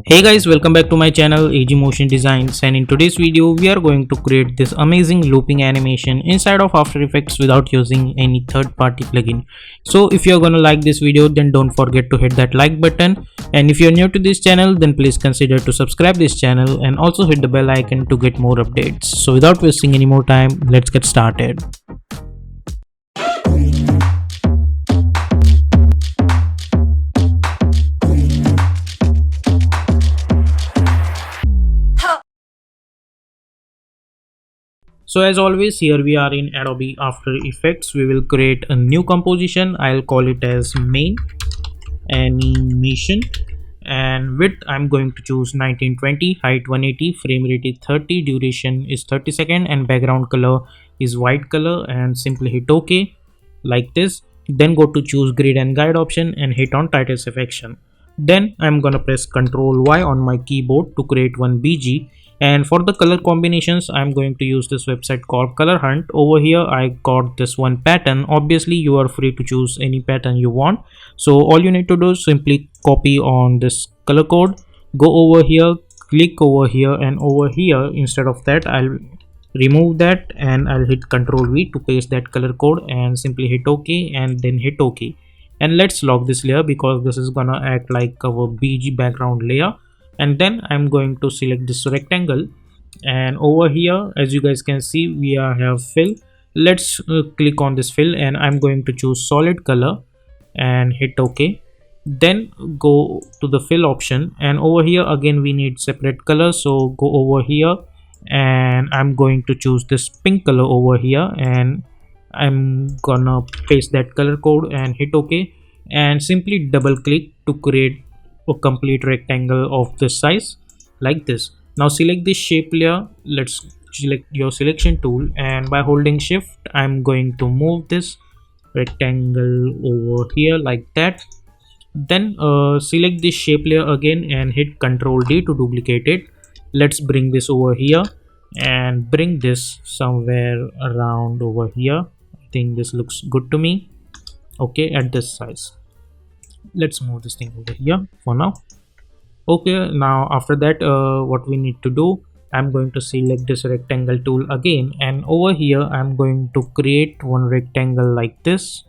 Hey guys, welcome back to my channel AG Motion Designs, and in today's video we are going to create this amazing looping animation inside of After Effects without using any third-party plugin. So if you're gonna like this video, then don't forget to hit that like button, and if you're new to this channel, then please consider to subscribe this channel and also hit the bell icon to get more updates. So without wasting any more time, let's get started. So as always, here we are in Adobe After Effects. We will create a new composition. I'll call it as main animation, and width I'm going to choose 1920, height 180, frame rate is 30, duration is 30 seconds, and background color is white color, and simply hit OK like this. Then go to choose grid and guide option and hit on title selection. Then I'm gonna press Ctrl Y on my keyboard to create one BG, and for the color combinations I'm going to use this website called Color Hunt. Over here I got this one pattern. Obviously you are free to choose any pattern you want, so all you need to do is simply copy on this color code, go over here, click over here, and over here instead of that I'll remove that and I'll hit Ctrl V to paste that color code and simply hit OK and then hit OK. And let's lock this layer because this is gonna act like our BG background layer. And then I'm going to select this rectangle, and over here as you guys can see we have fill. Let's click on this fill and I'm going to choose solid color and hit OK. Then go to the fill option, and over here again we need separate color, so go over here and I'm going to choose this pink color over here, and I'm gonna paste that color code and hit OK, and simply double click to create a complete rectangle of this size like this. Now select this shape layer. Let's select your selection tool, and by holding shift I'm going to move this rectangle over here like that. Then select this shape layer again and hit Ctrl D to duplicate it. Let's bring this over here and bring this somewhere around over here. I think this looks good to me. Okay, at this size. Let's move this thing over here for now. Okay, now after that what we need to do, I'm going to select this rectangle tool again, and over here I'm going to create one rectangle like this.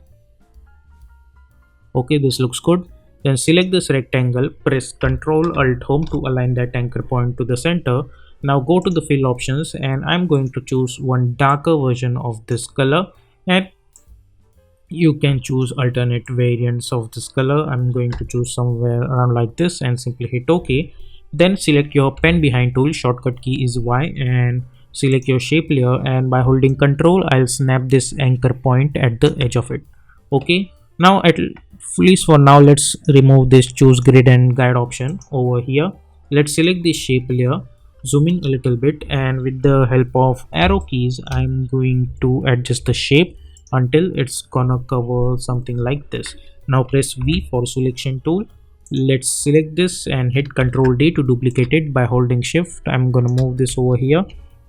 Okay, this looks good. Then select this rectangle, press Ctrl Alt Home to align that anchor point to the center. Now go to the fill options and I'm going to choose one darker version of this color, and you can choose alternate variants of this color. I'm going to choose somewhere around like this and simply hit OK. Then select your pen behind tool, shortcut key is Y, and select your shape layer, and by holding Ctrl I'll snap this anchor point at the edge of it. Okay, now at least for now let's remove this choose grid and guide option over here. Let's select this shape layer, zoom in a little bit, and with the help of arrow keys I'm going to adjust the shape until it's gonna cover something like this. Now press V for selection tool. Let's select this and hit Ctrl D to duplicate it. By holding shift I'm gonna move this over here.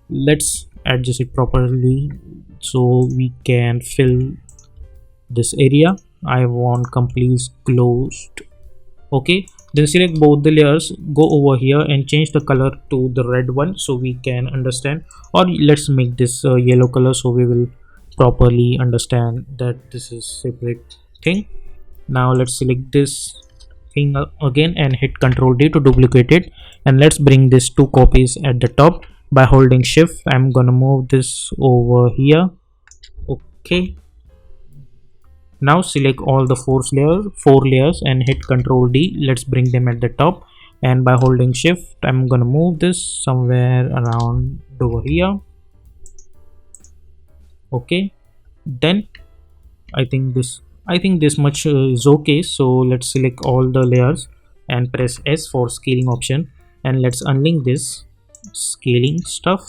Let's adjust it properly so we can fill this area. I want complete closed. Okay, then select both the layers, go over here and change the color to the red one so we can understand, or let's make this yellow color so we will properly understand that this is separate thing. Now let's select this thing again and hit Ctrl D to duplicate it, and let's bring this two copies at the top. By holding shift I'm gonna move this over here. Okay, now select all the four layers and hit Ctrl D. Let's bring them at the top, and by holding shift I'm gonna move this somewhere around over here. Okay, then I think this much is okay. So let's select all the layers and press S for scaling option, and let's unlink this scaling stuff.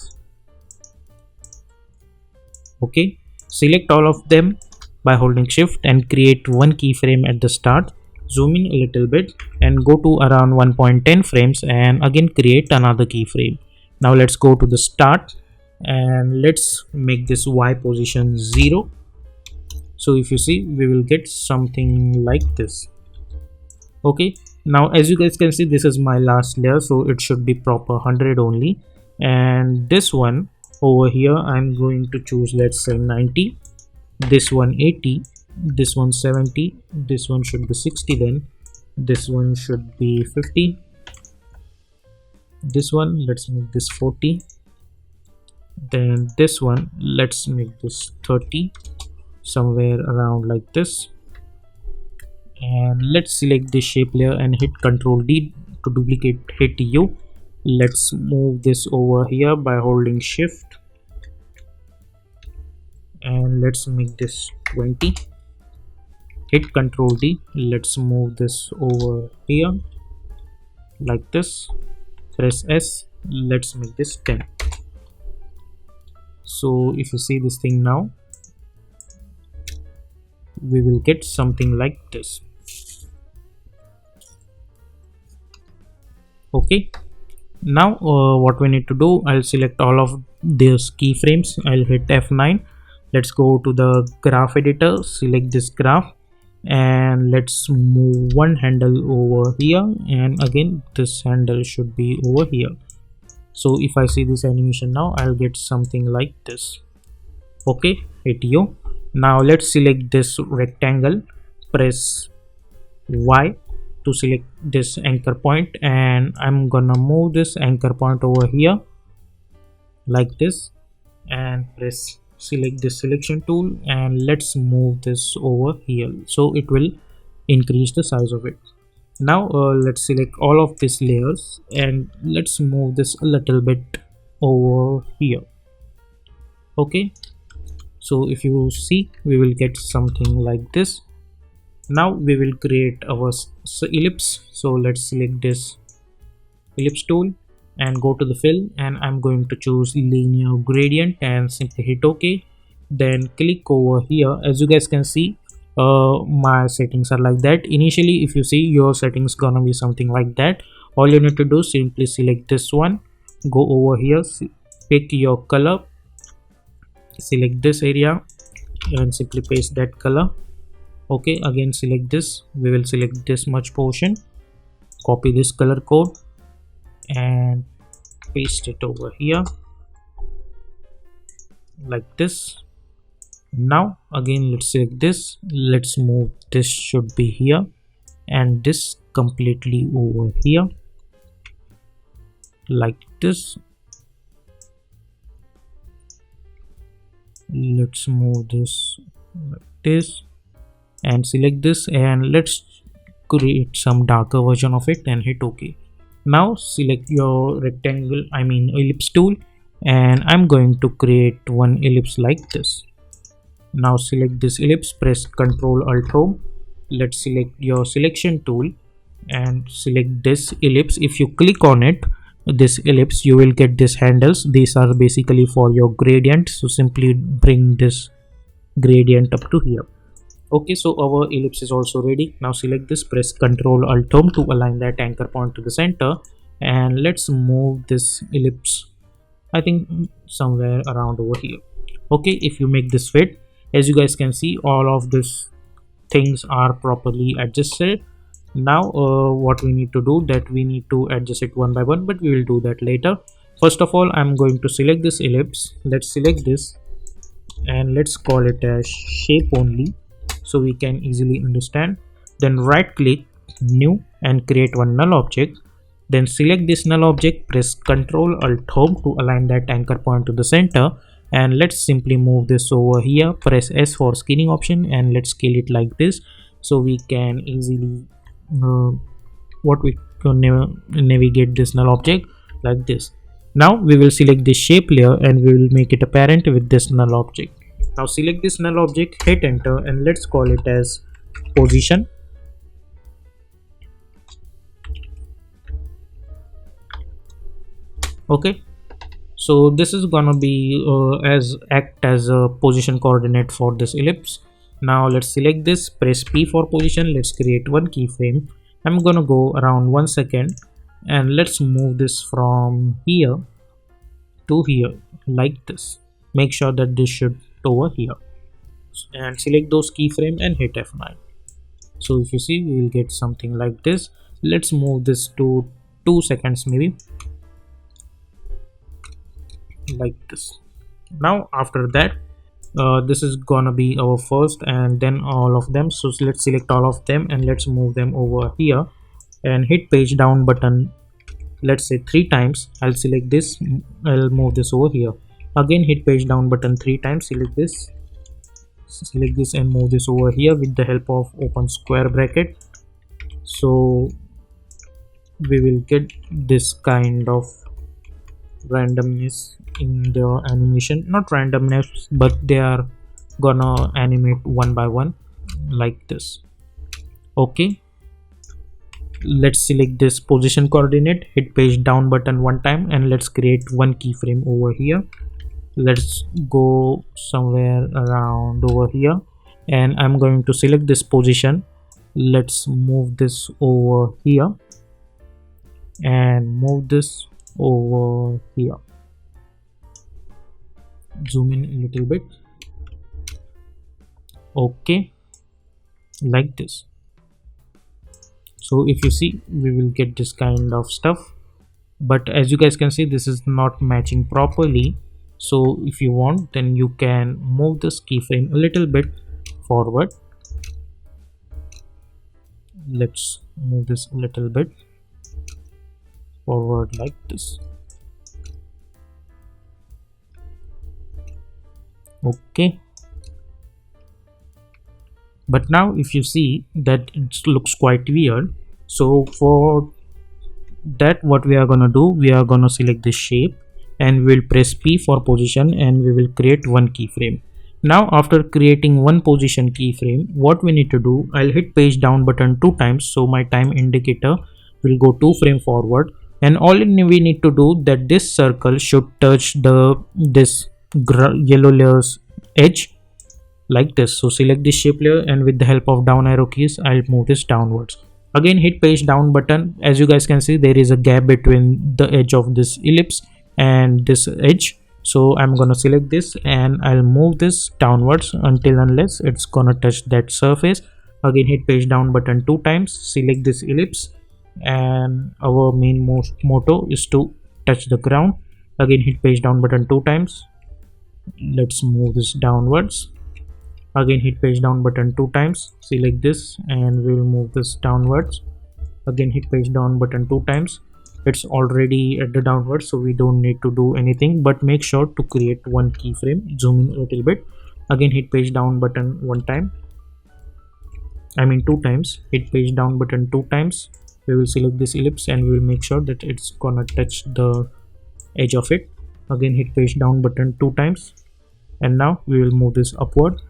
Okay, select all of them by holding shift and create one keyframe at the start. Zoom in a little bit and go to around 1.10 frames and again create another keyframe. Now let's go to the start and let's make this Y position 0. So if you see, we will get something like this. Okay, now as you guys can see, this is my last layer, so it should be proper 100 only. And this one over here, I'm going to choose, let's say 90, this one 80, this one 70, this one should be 60, then this one should be 50, this one let's make this 40, then this one let's make this 30, somewhere around like this. And let's select the shape layer and hit Ctrl D to duplicate. Hit U. Let's move this over here by holding shift, and let's make this 20. Hit Ctrl D. Let's move this over here like this. Press S. Let's make this 10. So if you see this thing now, we will get something like this. Okay, now what we need to do, I'll select all of these keyframes. I'll hit F9. Let's go to the graph editor, select this graph, and let's move one handle over here, and again this handle should be over here. So if I see this animation now, I'll get something like this. Okay, hit U. Now let's select this rectangle, press Y to select this anchor point, and I'm gonna move this anchor point over here like this, and press select this selection tool, and let's move this over here so it will increase the size of it. Now let's select all of these layers and let's move this a little bit over here. Okay, so if you see, we will get something like this. Now we will create our ellipse, so let's select this ellipse tool and go to the fill, and I'm going to choose linear gradient and simply hit OK. Then click over here. As you guys can see, my settings are like that. Initially, if you see, your settings gonna be something like that. All you need to do, simply select this one, go over here, pick your color, select this area and simply paste that color. Okay, again select this, we will select this much portion, copy this color code and paste it over here like this. Now again let's select this, let's move this, should be here, and this completely over here like this. Let's move this like this and select this, and let's create some darker version of it and hit OK. Now select your rectangle, ellipse tool, and I'm going to create one ellipse like this. Now select this ellipse, press Ctrl Alt Home. Let's select your selection tool and select this ellipse. If you click on it, this ellipse, you will get these handles. These are basically for your gradient, so simply bring this gradient up to here. Okay, so our ellipse is also ready. Now select this, press Ctrl Alt Home to align that anchor point to the center, and let's move this ellipse, I think somewhere around over here. Okay, if you make this fit, as you guys can see, all of these things are properly adjusted. Now what we need to do, that we need to adjust it one by one, but we will do that later. First of all, I'm going to select this ellipse. Let's select this and let's call it as shape only so we can easily understand. Then right click, new, and create one null object. Then select this null object, press Ctrl Alt Home to align that anchor point to the center, and let's simply move this over here. Press S for scaling option and let's scale it like this so we can easily navigate this null object like this. Now we will select this shape layer and we will make it apparent with this null object. Now select this null object, hit enter, and let's call it as position. Okay, so this is gonna be act as a position coordinate for this ellipse. Now let's select this, press P for position. Let's create one keyframe. I'm gonna go around 1 second, and let's move this from here to here like this. Make sure that this should over here, and select those keyframe and hit F9. So if you see, we will get something like this. Let's move this to 2 seconds maybe, like this. Now after that, this is gonna be our first and then all of them. So let's select all of them and let's move them over here and hit page down button, let's say 3 times. I'll select this, I'll move this over here. Again hit page down button 3 times, select this and move this over here with the help of open square bracket. So we will get this kind of randomness in the animation, not randomness, but they are gonna animate one by one like this. Okay, let's select this position coordinate, hit page down button 1 time and let's create one keyframe over here. Let's go somewhere around over here and I'm going to select this position. Let's move this over here and move this over here, zoom in a little bit. Okay, like this. So if you see, we will get this kind of stuff, but as you guys can see, this is not matching properly. So if you want, then you can move this keyframe a little bit forward. Let's move this a little bit forward like this. Okay, but now if you see that it looks quite weird, so for that what we are gonna do, we are gonna select this shape and we'll press P for position and we will create one keyframe. Now after creating one position keyframe, what we need to do, I'll hit page down button 2 times, so my time indicator will go 2 frames forward, and all we need to do that this circle should touch this yellow layer's edge like this. So select this shape layer and with the help of down arrow keys, I'll move this downwards. Again hit page down button. As you guys can see, there is a gap between the edge of this ellipse and this edge. So I'm gonna select this and I'll move this downwards until unless it's gonna touch that surface. Again hit page down button 2 times, select this ellipse, and our main motto is to touch the ground. Again hit page down button 2 times. Let's move this downwards. Again hit page down button 2 times, select this and we will move this downwards. Again hit page down button 2 times. It's already at the downwards, so we don't need to do anything, but make sure to create one keyframe, zoom in a little bit. Again hit page down button 1 time, I mean 2 times, hit page down button 2 times. We will select this ellipse and we will make sure that it's gonna touch the edge of it. Again hit page down button 2 times, and now we will move this upward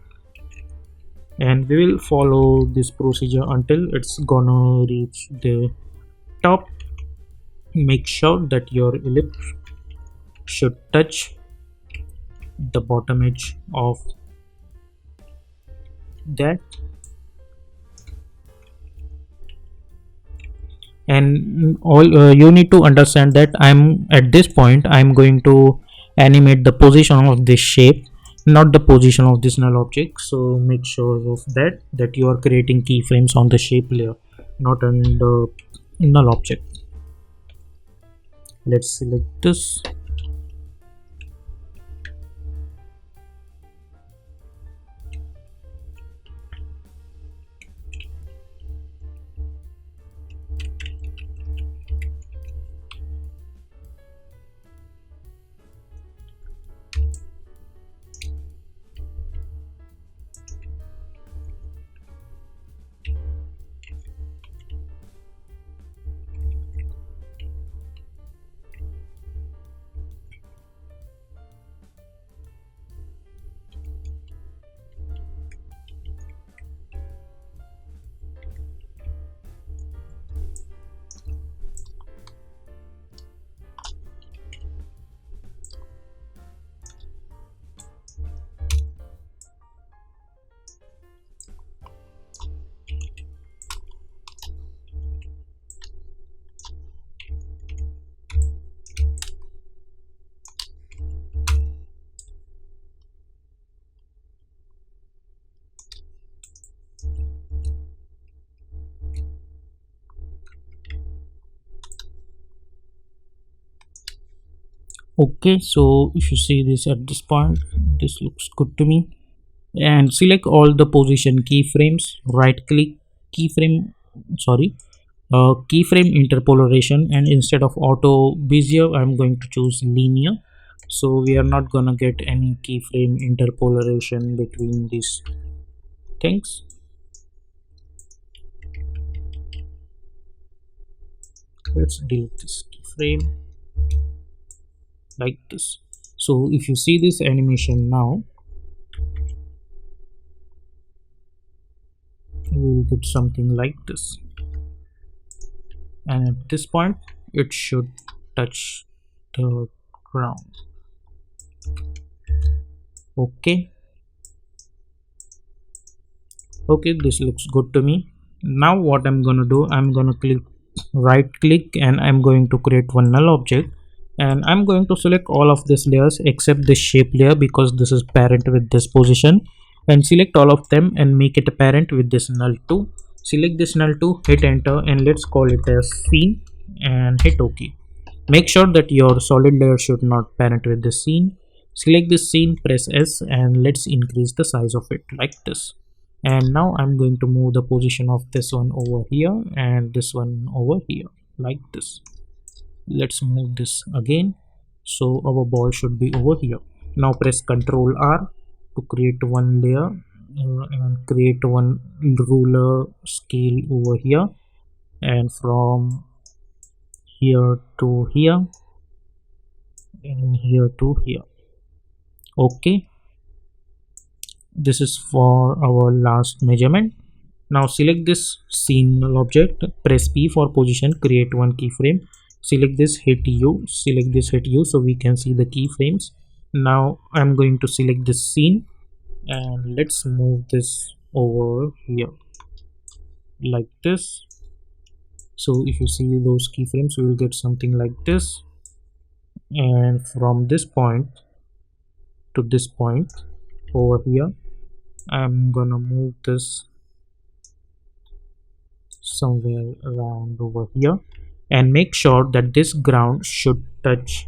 and we will follow this procedure until it's gonna reach the top. Make sure that your ellipse should touch the bottom edge of that, and all you need to understand that I'm at this point I'm going to animate the position of this shape, not the position of this null object. So make sure of that you are creating keyframes on the shape layer, not on the null object. Let's select this. Okay, so if you see this at this point, this looks good to me. And select all the position keyframes, right click, keyframe, sorry, keyframe interpolation, and instead of auto bezier I'm going to choose linear, so we are not gonna get any keyframe interpolation between these things. Let's delete this keyframe like this. So if you see this animation now, we will get something like this, and at this point it should touch the ground. Okay, okay, this looks good to me. Now what I'm gonna do, I'm gonna click, right click, and I'm going to create one null object, and I'm going to select all of these layers except this shape layer because this is parent with this position, and select all of them and make it a parent with this null 2. Select this null 2, hit enter, and let's call it as scene and hit ok. Make sure that your solid layer should not parent with the scene. Select this scene, press S, and let's increase the size of it like this. And now I'm going to move the position of this one over here and this one over here like this. Let's move this again, so our ball should be over here. Now press Ctrl R to create one layer, and create one ruler scale over here, and from here to here and here to here. Okay, this is for our last measurement. Now select this scene null object, press P for position, create one keyframe, select this, hit U, select this, hit U, so we can see the keyframes. Now I'm going to select this scene and let's move this over here like this. So if you see those keyframes, we will get something like this, and from this point to this point over here, I'm gonna move this somewhere around over here, and make sure that this ground should touch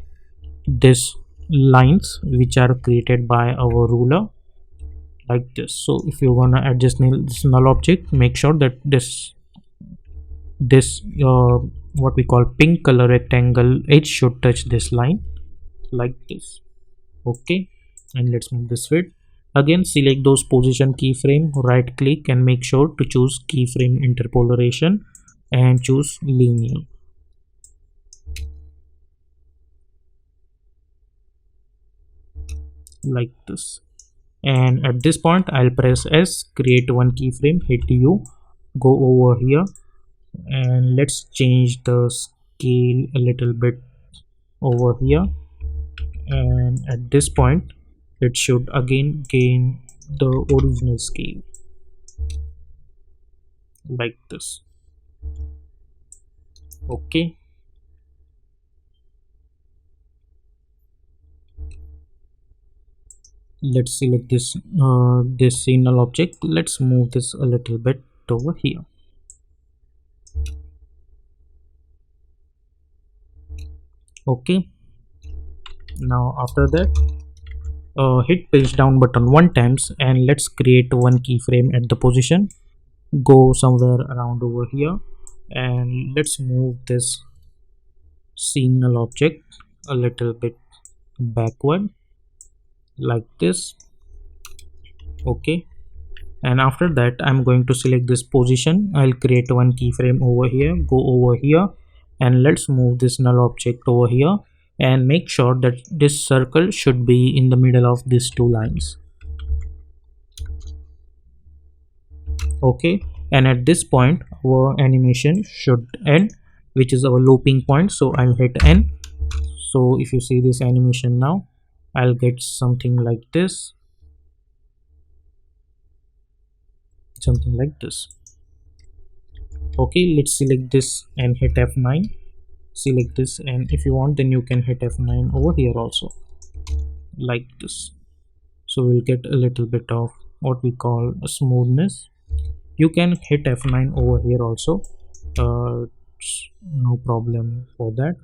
this lines which are created by our ruler like this. So if you want to adjust this null object, make sure that this what we call pink color rectangle edge should touch this line like this. Okay, and let's move this width. Again, select those position keyframe, right click, and make sure to choose keyframe interpolation and choose linear like this. And at this point I'll press S, create one keyframe, hit U, go over here, and let's change the scale a little bit over here, and at this point it should again gain the original scale like this. Okay, let's select this signal object. Let's move this a little bit over here. Okay, now after that, hit page down button one times, and let's create one keyframe at the position. Go somewhere around over here, and let's move this signal object a little bit backward like this. Okay, and after that I'm going to select this position. I'll create one keyframe over here, go over here, and let's move this null object over here, and make sure that this circle should be in the middle of these two lines. Okay, and at this point our animation should end, which is our looping point, so I'll hit N. So if you see this animation now, I'll get something like this, something like this. Okay, let's select this and hit F9. Select this, and if you want, then you can hit F9 over here also like this. So we'll get a little bit of what we call a smoothness. You can hit F9 over here also, no problem for that.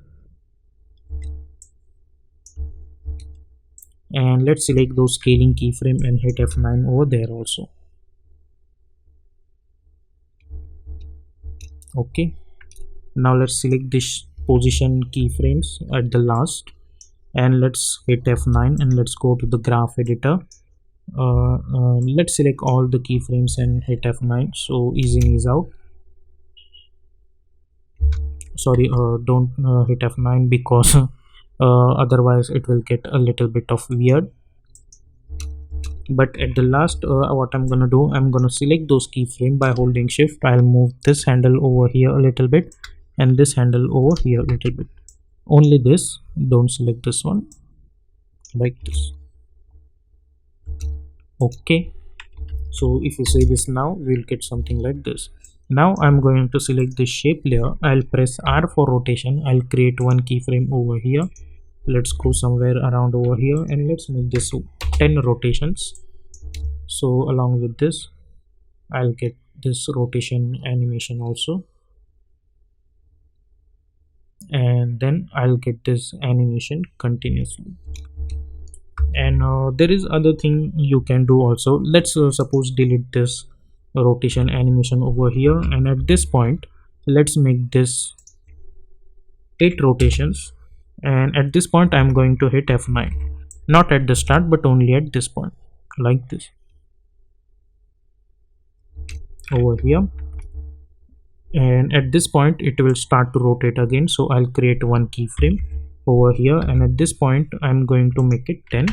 And let's select those scaling keyframe and hit F9 over there also. Okay, now let's select this position keyframes at the last, and let's hit F9 and let's go to the graph editor. Let's select all the keyframes and hit F9 so ease in ease out. Sorry, don't hit F9 because otherwise it will get a little bit of weird. But at the last, what I'm gonna do, I'm gonna select those keyframe by holding shift. I'll move this handle over here a little bit and this handle over here a little bit. Only this, don't select this one, like this. Okay, so if you say this now, we'll get something like this. Now I'm going to select the shape layer. I'll press R for rotation. I'll create one keyframe over here. Let's go somewhere around over here and let's make this 10 rotations. So along with this, I'll get this rotation animation also, and then I'll get this animation continuously. And there is other thing you can do also. Let's suppose delete this rotation animation over here, and at this point let's make this 8 rotations, and at this point I'm going to hit F9, not at the start but only at this point, like this over here. And at this point it will start to rotate again, so I'll create one keyframe over here, and at this point I'm going to make it 10.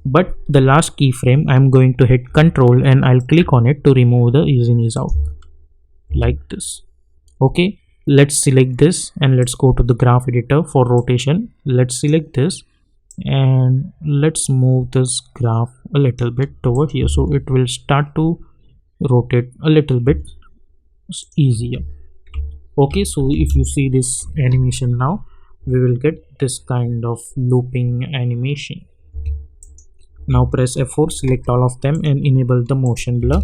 But the last keyframe I'm going to hit Control and I'll click on it to remove the ease in ease out, like this. Okay, let's select this and let's go to the graph editor for rotation. Let's select this and let's move this graph a little bit over here so it will start to rotate a little bit easier. Okay, so if you see this animation now, we will get this kind of looping animation. Now press F4, select all of them and enable the motion blur.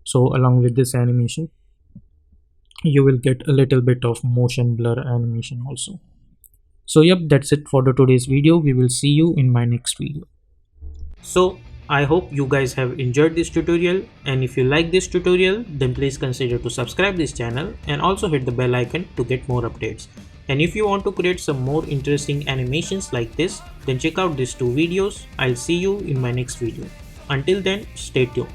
So along with this animation, you will get a little bit of motion blur animation also. So yep, that's it for the today's video. We will see you in my next video. So I hope you guys have enjoyed this tutorial, and if you like this tutorial then please consider to subscribe this channel and also hit the bell icon to get more updates. And if you want to create some more interesting animations like this, then check out these two videos. I'll see you in my next video. Until then, stay tuned.